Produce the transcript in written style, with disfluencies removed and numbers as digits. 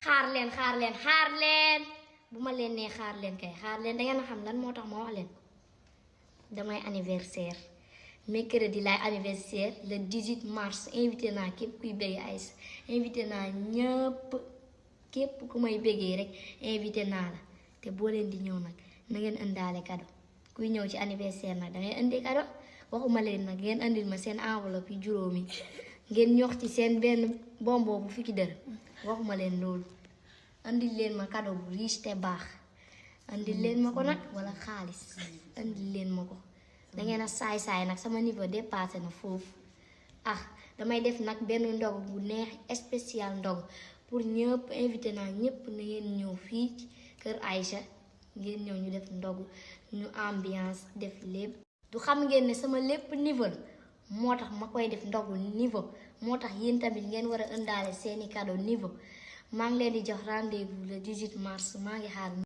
xaar leen bu ma leen nee xaar leen kay xaar leen da ngeen a xam lan moo tax ma wax leen damay anniversaire mercredi laay anniversaire le 18 mars invité naa képp kuy bëggee Aïssa invité naa ñëpp képp ku may bëggee rek invité naa la te boo leen di ñëw nag na ngeen indaale cadeau kuy ñëw ci anniversaire nag dangay indi cadeau waxuma leen nag ngeen indil ma seen enveloppe yi juróomi ngeen ñox ci seen benn bonbon bu fukki dërëm waxuma leen loolu andil leen ma cadeau bu riche te baax andil leen ma ko nag wala xaalis andil leen ma ko dangeen a saay-saay nag sama niveau dépassé na foofu damay def nag benn ndog bu neex spécial ndog pour ñëpp invité naa ñëpp na ngeen ñëw fii ci kër Aïcha ngeen ñëw ñu def ndog ñu ambiance def lépp du xam ngeen ne sama lépp niveau la moo tax ma koy def ndogu niveau moo tax yéen tamit ngeen war a indaale seeni cadeau niveau maa ngi leen di jox rendez-vous le 18 mars maa ngi xaar